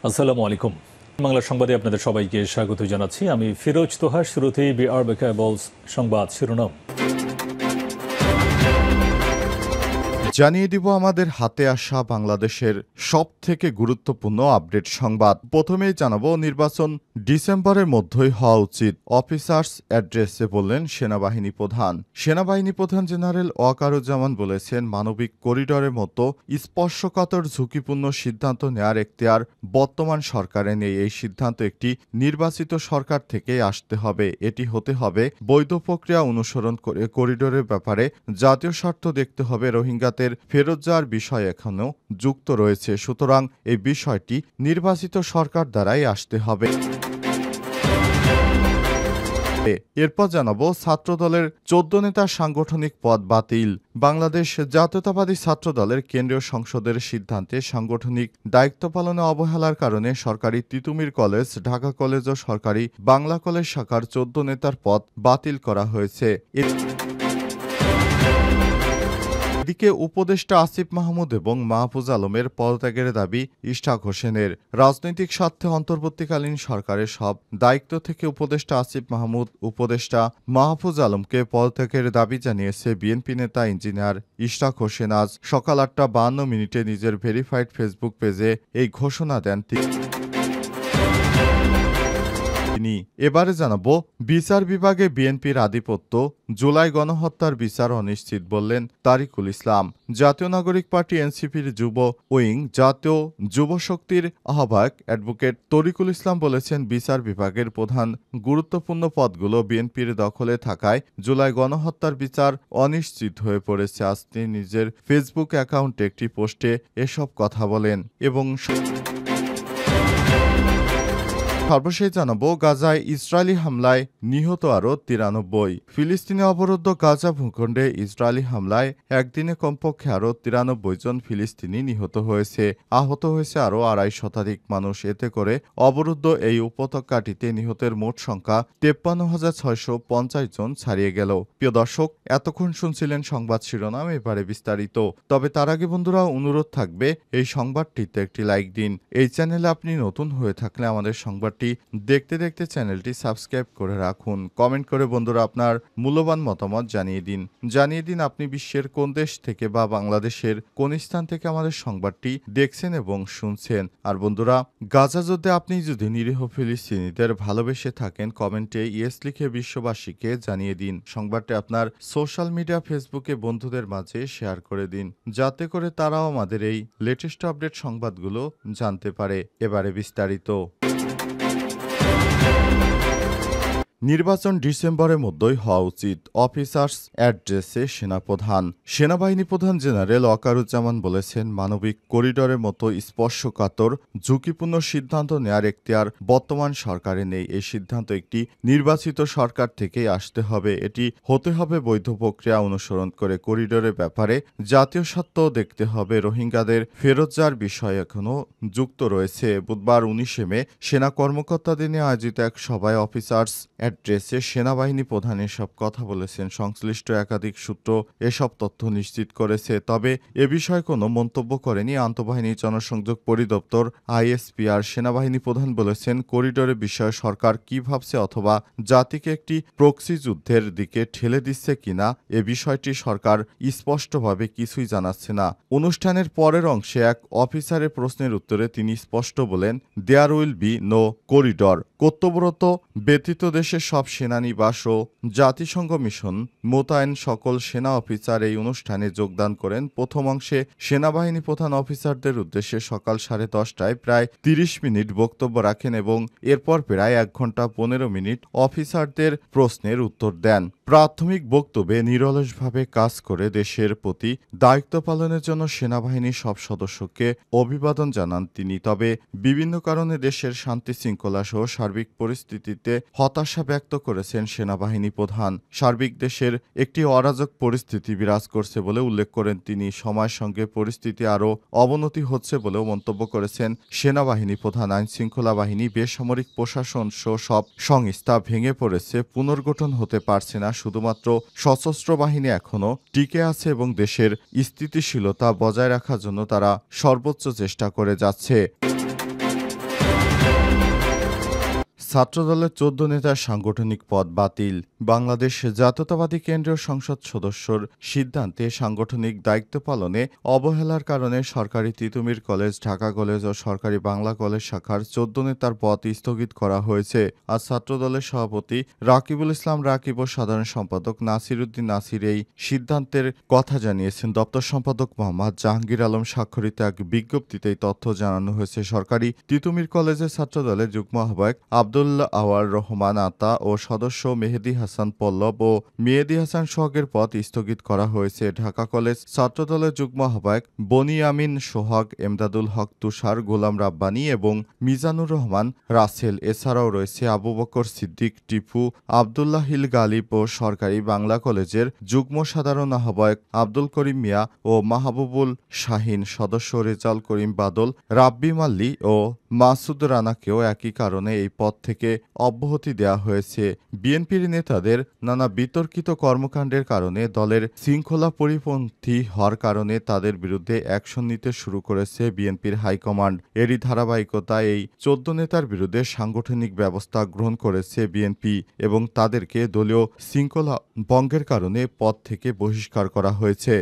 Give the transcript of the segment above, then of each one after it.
আসসালামু আলাইকুম। বাংলা সংবাদে আপনাদের সবাইকে স্বাগত জানাচ্ছি। আমি ফিরোজ তোহা। শুরুতেই বিআরবি কেবলস সংবাদ শিরোনাম। জানিয়ে দিব আমাদের হাতে আসা বাংলাদেশের সবথেকে গুরুত্বপূর্ণ আপডেট সংবাদ। প্রথমেই জানাবো, নির্বাচন ডিসেম্বরের মধ্যেই হওয়া উচিত, অফিসার্স অ্যাড্রেসে বললেন সেনাবাহিনী প্রধান। সেনাবাহিনী প্রধান জেনারেল ওয়াকারুজ্জামান বলেছেন, মানবিক করিডরের মতো স্পর্শকাতর ঝুঁকিপূর্ণ সিদ্ধান্ত নেয়ার এখতিয়ার বর্তমান সরকারে নেই। এই সিদ্ধান্ত একটি নির্বাচিত সরকার থেকেই আসতে হবে। এটি হতে হবে বৈধ প্রক্রিয়া অনুসরণ করে। করিডোরের ব্যাপারে জাতীয় স্বার্থ দেখতে হবে। রোহিঙ্গাদের ফেরত যাওয়ার বিষয় এখনও যুক্ত রয়েছে, সুতরাং এই বিষয়টি নির্বাচিত সরকার দ্বারাই আসতে হবে। এরপর জানাবো, ছাত্রদলের 14 নেতার সাংগঠনিক পদ বাতিল। বাংলাদেশ জাতীয়তাবাদী ছাত্রদলের কেন্দ্রীয় সংসদের সিদ্ধান্তে সাংগঠনিক দায়িত্ব পালনে অবহেলার কারণে সরকারি তিতুমির কলেজ, ঢাকা কলেজ ও সরকারি বাংলা কলেজ শাখার 14 নেতার পদ বাতিল করা হয়েছে। এদিকে উপদেষ্টা আসিফ মাহমুদ এবং মাহফুজ আলমের পদত্যাগের দাবি ইশরাক হোসেনের। রাজনৈতিক স্বার্থে অন্তর্বর্তীকালীন সরকারের সব দায়িত্ব থেকে উপদেষ্টা আসিফ মাহমুদ, উপদেষ্টা মাহফুজ আলমকে পদত্যাগের দাবি জানিয়েছে বিএনপি নেতা ইঞ্জিনিয়ার ইশরাক হোসেন। আজ সকাল 8:52 নিজের ভেরিফাইড ফেসবুক পেজে এই ঘোষণা দেন তিনি। এবারে জানাবো, বিচার বিভাগে বিএনপির আধিপত্য, জুলাই গণহত্যার বিচার অনিশ্চিত বললেন তারিকুল ইসলাম। জাতীয় নাগরিক পার্টি এনসিপির যুব উইং জাতীয় যুব শক্তির আহ্বায়ক অ্যাডভোকেট তরিকুল ইসলাম বলেছেন, বিচার বিভাগের প্রধান গুরুত্বপূর্ণ পদগুলো বিএনপির দখলে থাকায় জুলাই গণহত্যার বিচার অনিশ্চিত হয়ে পড়েছে। আজ তিনি নিজের ফেসবুক অ্যাকাউন্টে একটি পোস্টে এসব কথা বলেন। এবং সর্বশেষ জানাবো, গাজায় ইসরায়েলি হামলায় নিহত আরও 93। ফিলিস্তিনে অবরুদ্ধ গাজা ভূখণ্ডে ইসরায়েলি হামলায় একদিনে কমপক্ষে আরও 93 জন ফিলিস্তিনি নিহত হয়েছে। আহত হয়েছে আরও 250 শতাধিক মানুষ। এতে করে অবরুদ্ধ এই উপত্যকাটিতে নিহতের মোট সংখ্যা 53,650 জন ছাড়িয়ে গেল। প্রিয় দর্শক, এতক্ষণ শুনছিলেন সংবাদ শিরোনাম, এবারে বিস্তারিত। তবে তার আগে বন্ধুরা, অনুরোধ থাকবে এই সংবাদটিতে একটি লাইক দিন। এই চ্যানেলে আপনি নতুন হয়ে থাকলে আমাদের সংবাদ দেখতে দেখতে চ্যানেলটি সাবস্ক্রাইব করে রাখুন। কমেন্ট করে বন্ধুরা আপনার মূল্যবান মতামত জানিয়ে দিন আপনি বিশ্বের কোন দেশ থেকে বা বাংলাদেশের কোন স্থান থেকে আমাদের সংবাদটি দেখছেন এবং শুনছেন। আর বন্ধুরা, গাজা যুদ্ধে আপনি যদি নিরীহ ফিলিস্তিনিদের ভালোবেসে থাকেন, কমেন্টে ইয়েস লিখে বিশ্ববাসীকে জানিয়ে দিন। সংবাদটি আপনার সোশ্যাল মিডিয়া ফেসবুকে বন্ধুদের মাঝে শেয়ার করে দিন, যাতে করে তারাও আমাদের এই লেটেস্ট আপডেট সংবাদগুলো জানতে পারে। এবারে বিস্তারিত। নির্বাচন ডিসেম্বরের মধ্যেই হওয়া উচিত, অফিসার্স অ্যাড্রেসে সেনাপ্রধান। সেনাবাহিনী প্রধান জেনারেল ওয়াকারুজ্জামান বলেছেন, মানবিক করিডরের মতো স্পর্শকাতর ঝুঁকিপূর্ণ সিদ্ধান্ত নেয়ার এখতিয়ার বর্তমান সরকারে নেই। এই সিদ্ধান্ত একটি নির্বাচিত সরকার থেকেই আসতে হবে। এটি হতে হবে বৈধ প্রক্রিয়া অনুসরণ করে। করিডোরের ব্যাপারে জাতীয় স্বার্থ দেখতে হবে। রোহিঙ্গাদের ফেরত যাওয়ার বিষয় এখনও যুক্ত রয়েছে। বুধবার 19 মে সেনা কর্মকর্তাদের নিয়ে আয়োজিত এক সভায় অফিসার্স অ্যাড্রেসে সেনাবাহিনী প্রধান এসব কথা বলেছেন। সংশ্লিষ্ট একাধিক সূত্র এসব তথ্য নিশ্চিত করেছে, তবে এ বিষয়ে কোনো মন্তব্য করেনি আন্তঃবাহিনী জনসংযোগ পরিদপ্তর আইএসপিআর। সেনাবাহিনী প্রধান বলেছেন, করিডোরের বিষয়ে সরকার কি ভাবছে অথবা জাতিকে একটি প্রক্সি যুদ্ধের দিকে ঠেলে দিচ্ছে কিনা, এ বিষয়টি সরকার স্পষ্টভাবে কিছুই জানাচ্ছে না। অনুষ্ঠানের পরের অংশে এক অফিসারের প্রশ্নের উত্তরে তিনি স্পষ্ট বলেন, there will be no corridor. কর্তব্যরত ব্যতীত দেশের সব সেনানিবাস ও জাতিসংঘ মিশন মোতায়েন সকল সেনা অফিসার এই অনুষ্ঠানে যোগদান করেন। প্রথম অংশে সেনাবাহিনী প্রধান অফিসারদের উদ্দেশ্যে সকাল 10:30টায় প্রায় 30 মিনিট বক্তব্য রাখেন এবং এরপর প্রায় 1 ঘন্টা 15 মিনিট অফিসারদের প্রশ্নের উত্তর দেন। প্রাথমিক বক্তব্যে নিরলসভাবে কাজ করে দেশের প্রতি দায়িত্ব পালনের জন্য সেনাবাহিনীর সব সদস্যকে অভিবাদন জানান তিনি। তবে বিভিন্ন কারণে দেশের শান্তি শৃঙ্খলা সহ সার্বিক পরিস্থিতিতে হতাশা ব্যক্ত করেছেন সেনাবাহিনী প্রধান। সার্বিক দেশের একটি অরাজক পরিস্থিতি বিরাজ করছে বলে উল্লেখ করেন তিনি। সময়ের সঙ্গে পরিস্থিতি আরও অবনতি হচ্ছে বলেও মন্তব্য করেছেন সেনাবাহিনী প্রধান। আইন শৃঙ্খলা বাহিনী, বেসামরিক প্রশাসন সহ সব সংস্থা ভেঙে পড়েছে, পুনর্গঠন হতে পারছে না। শুধুমাত্র সশস্ত্র বাহিনী এখনও টিকে আছে এবং দেশের স্থিতিশীলতা বজায় রাখার জন্য তারা সর্বোচ্চ চেষ্টা করে যাচ্ছে। ছাত্রদলের ১৪ নেতার সাংগঠনিক পদ বাতিল। বাংলাদেশ জাতীয়তাবাদী কেন্দ্রীয় সংসদ সদস্যর সিদ্ধান্তে সাংগঠনিক দায়িত্ব পালনে অবহেলার কারণে সরকারি তিতুমির কলেজ, ঢাকা কলেজ ও সরকারি বাংলা কলেজ শাখার ১৪ নেতার পদ স্থগিত করা হয়েছে। আজ ছাত্রদলের সভাপতি রাকিবুল ইসলাম রাকিব ও সাধারণ সম্পাদক নাসির উদ্দিন নাসির এই সিদ্ধান্তের কথা জানিয়েছেন। দপ্তর সম্পাদক মোহাম্মদ জাহাঙ্গীর আলম স্বাক্ষরিত এক বিজ্ঞপ্তিতে এই তথ্য জানানো হয়েছে। সরকারি তিতুমির কলেজের ছাত্রদলের যুগ্ম আহ্বায়ক আব্দুল্লাহ আওয়ার রহমান আতা ও সদস্য মেহেদী হাসান পল্লব ও মেহেদী হাসান সোহাগের পদ স্থগিত করা হয়েছে। ঢাকা কলেজ ছাত্রদলের যুগ্ম আহ্বায়ক বনিয়ামিন সোহাগ, এমদাদুল হক তুষার, গোলাম রাব্বানী এবং মিজানুর রহমান রাসেল। এছাড়াও রয়েছে আবু বকর সিদ্দিক, টিপু, আবদুল্লাহ হিল গালিব ও সরকারি বাংলা কলেজের যুগ্ম সাধারণ আহ্বায়ক আব্দুল করিম মিয়া ও মাহবুবুল শাহিন, সদস্য রেজাল করিম বাদল, রাব্বি মাল্লি ও মাসুদ রানাকেও একই কারণে এই পদ থেকে অব্যাহতি দেওয়া হয়েছে। বিএনপির নেতাদের নানা বিতর্কিত কর্মকাণ্ডের কারণে দলের শৃঙ্খলা পরিপন্থী হওয়ার কারণে তাদের বিরুদ্ধে অ্যাকশন নিতে শুরু করেছে বিএনপির হাইকমান্ড। এরই ধারাবাহিকতায় এই ১৪ নেতার বিরুদ্ধে সাংগঠনিক ব্যবস্থা গ্রহণ করেছে বিএনপি এবং তাদেরকে দলীয় শৃঙ্খলা ভঙ্গের কারণে পদ থেকে বহিষ্কার করা হয়েছে।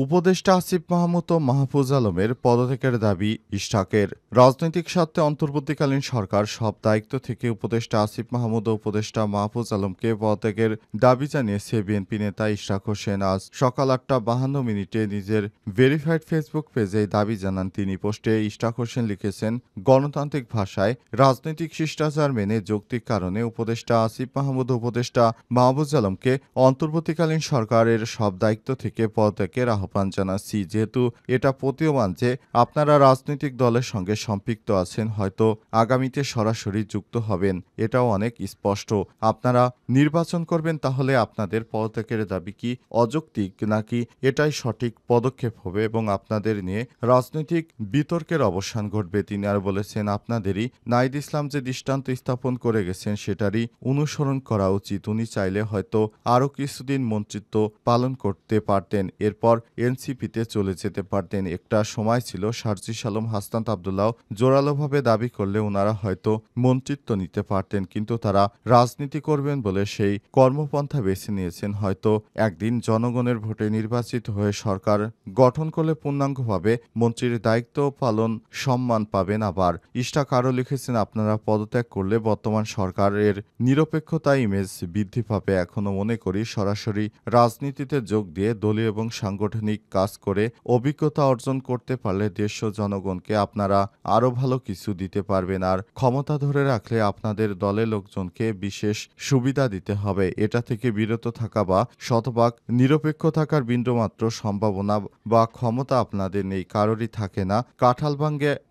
উপদেষ্টা আসিফ মাহমুদ ও মাহফুজ আলমের পদত্যাগের দাবি ইশরাকের। রাজনৈতিক স্বার্থে অন্তর্বর্তীকালীন সরকার সব দায়িত্ব থেকে উপদেষ্টা আসিফ মাহমুদ ও উপদেষ্টা মাহফুজ আলমকে পদত্যাগের দাবি জানিয়েছে বিএনপি নেতা ইশরাক হোসেন। আজ সকাল ৮টা ৫২ নিজের ভেরিফাইড ফেসবুক পেজে দাবি জানান তিনি। পোস্টে ইশরাক হোসেন লিখেছেন, গণতান্ত্রিক ভাষায় রাজনৈতিক শিষ্টাচার মেনে যৌক্তিক কারণে উপদেষ্টা আসিফ মাহমুদ ও উপদেষ্টা মাহফুজ আলমকে অন্তর্বর্তীকালীন সরকারের সব দায়িত্ব থেকে পদত্যাগের আহ্বান জানাচ্ছি। যেহেতু এটা প্রতীয়মান যে আপনারা রাজনৈতিক দলের সঙ্গে সম্পৃক্ত আছেন, হয়তো আগামীতে সরাসরি যুক্ত হবেন, এটাও অনেক স্পষ্ট। আপনারা নির্বাচন করবেন, তাহলে আপনাদের পদত্যাগের দাবি কি অযৌক্তিক নাকি এটাই সঠিক পদক্ষেপ হবে এবং আপনাদের নিয়ে রাজনৈতিক বিতর্কের অবসান ঘটবে। তিনি আর বলেছেন, আপনাদেরই নাহিদ ইসলাম যে দৃষ্টান্ত স্থাপন করে গেছেন সেটারই অনুসরণ করা উচিত। উনি চাইলে হয়তো আরও কিছুদিন মন্ত্রিত্ব পালন করতে পারতেন, এরপর এনসিপিতে চলে যেতে পারতেন। একটা সময় ছিল সার্জিস আলম, হাসনাত আব্দুল্লাহ জোরালোভাবে দাবি করলে ওনারা হয়তো মন্ত্রিত্ব নিতে পারতেন, কিন্তু তারা রাজনীতি করবেন বলে সেই কর্মপন্থা বেছে নিয়েছেন। হয়তো একদিন জনগণের ভোটে নির্বাচিত হয়ে সরকার গঠন করলে পূর্ণাঙ্গভাবে মন্ত্রীর দায়িত্ব পালন সম্মান পাবেন। আবার ইশরাক আরও লিখেছেন, আপনারা পদত্যাগ করলে বর্তমান সরকারের নিরপেক্ষতা ইমেজ বৃদ্ধি পাবে। এখনো মনে করি সরাসরি রাজনীতিতে যোগ দিয়ে দলীয় এবং সাংগঠনিক কাজ করে অভিজ্ঞতা অর্জন করতে পারলে দেশ ও জনগণকে আপনারা আরও ভালো কিছু দিতে পারবেন। আর ক্ষমতা ধরে রাখলে আপনাদের দলের লোকজনকে বিশেষ সুবিধা দিতে হবে। এটা থেকে বিরত থাকা বা শতভাগ নিরপেক্ষ থাকার বিন্দুমাত্র সম্ভাবনা বা ক্ষমতা আপনাদের নেই, কারোরই থাকে না। কাঁঠাল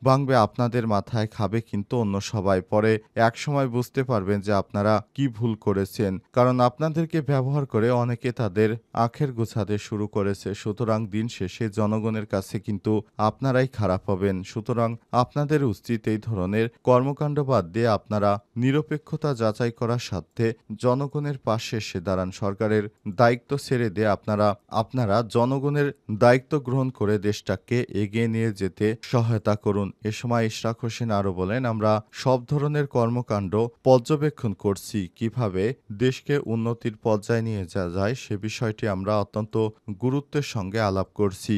ভাঙবে আপনাদের মাথায়, খাবে কিন্তু অন্য সবাই। পরে একসময় বুঝতে পারবেন যে আপনারা কি ভুল করেছেন, কারণ আপনাদেরকে ব্যবহার করে অনেকে তাদের আখের গোছাতে শুরু করেছে। সুতরাং দিন শেষে জনগণের কাছে কিন্তু আপনারাই খারাপ হবেন। সুতরাং আপনাদের উচিত এই ধরনের কর্মকাণ্ড বাদ দিয়ে আপনারা নিরপেক্ষতা যাচাই করার স্বার্থে জনগণের পাশে এসে দাঁড়ান। সরকারের দায়িত্ব ছেড়ে দিয়ে আপনারা জনগণের দায়িত্ব গ্রহণ করে দেশটাকে এগিয়ে নিয়ে যেতে সহায়তা করুন। এ সময় ইশরাক হোসেন আরও বলেন, আমরা সব ধরনের কর্মকাণ্ড পর্যবেক্ষণ করছি, কিভাবে দেশকে উন্নতির পর্যায়ে নিয়ে যাওয়া যায় সে বিষয়টি আমরা অত্যন্ত গুরুত্বের সঙ্গে আলাপ করছি।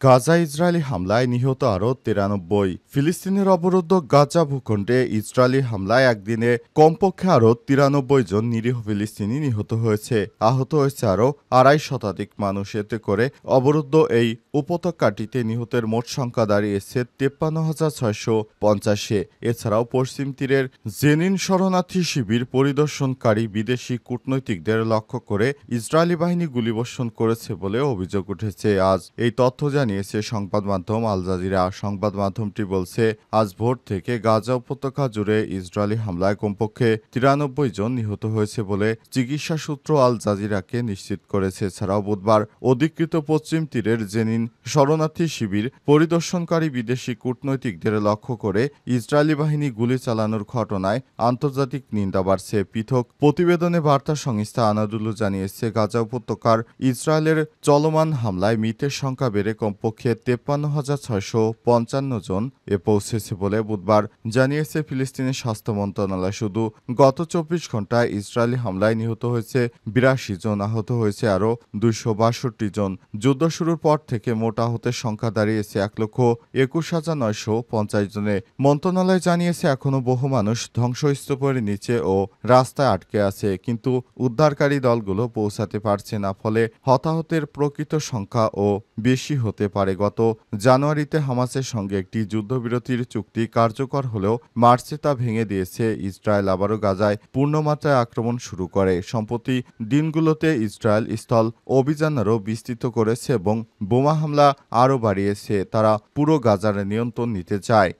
গাজা ইসরায়েলি হামলায় নিহত আরও ৯৩। ফিলিস্তিনের অবরুদ্ধ গাজা ভূখণ্ডে ইসরায়েলি হামলায় একদিনে কমপক্ষে আরও ৯৩ জন নিরীহ ফিলিস্তিনি নিহত হয়েছে। আহত হয়েছে আরও ২৫ শতাধিক মানুষ। এতে করে অবরুদ্ধ এই উপত্যকাটিতে নিহতের মোট সংখ্যা দাঁড়িয়েছে ৫৩,৬৫০-এ। এছাড়াও পশ্চিম তীরের জেনিন শরণার্থী শিবির পরিদর্শনকারী বিদেশি কূটনৈতিকদের লক্ষ্য করে ইসরায়েলি বাহিনী গুলিবর্ষণ করেছে বলে অভিযোগ উঠেছে। আজ এই তথ্য জানিয়েছে সংবাদ মাধ্যম আল জাজিরা। সংবাদ মাধ্যমটি বলছে, আজ ভোর থেকে গাজা উপত্যকা জুড়ে ইসরায়েলি হামলায় কমপক্ষে ৯৩ জন নিহত হয়েছে বলে চিকিৎসা সূত্র আল জাজিরাকে নিশ্চিত করেছে। এছাড়াও বুধবার অধিকৃত পশ্চিম তীরের জেনিন শরণার্থী শিবির পরিদর্শনকারী বিদেশি কূটনৈতিকদের লক্ষ্য করে ইসরায়েলি বাহিনী গুলি চালানোর ঘটনায় আন্তর্জাতিক নিন্দা বাড়ছে। পৃথক প্রতিবেদনে বার্তা সংস্থা আনাদুলু জানিয়েছে, গাজা উপত্যকার ইসরায়েলের চলমান হামলায় মৃতের সংখ্যা বেড়ে কমপক্ষে কমপক্ষে 53,655 জন পৌঁছেছে বলে বুধবার জানিয়েছে ফিলিস্তিনের স্বাস্থ্য মন্ত্রণালয়। শুধু গত 24 ঘন্টায় ইসরায়েলি হামলায় নিহত হয়েছে 82 জন, আহত হয়েছে আরও 262 জন। যুদ্ধ শুরুর পর থেকে মোট আহতের সংখ্যা দাঁড়িয়েছে 1,21,950 জনে। মন্ত্রণালয় জানিয়েছে এখনও বহু মানুষ ধ্বংসস্তূপের নিচে ও রাস্তায় আটকে আছে, কিন্তু উদ্ধারকারী দলগুলো পৌঁছাতে পারছে না, ফলে হতাহতের প্রকৃত সংখ্যা ও বেশি হতে পারে। গত জানুয়ারিতে হামাসের সঙ্গে একটি যুদ্ধবিরতির চুক্তি কার্যকর হলেও মার্চে তা ভেঙে দিয়েছে ইসরায়েল। আবারও গাজায় পূর্ণমাত্রায় আক্রমণ শুরু করে। সম্প্রতি দিনগুলোতে ইসরায়েল স্থল অভিযান আরও বিস্তৃত করেছে এবং বোমা হামলা আরও বাড়িয়েছে। তারা পুরো গাজার নিয়ন্ত্রণ নিতে চায়।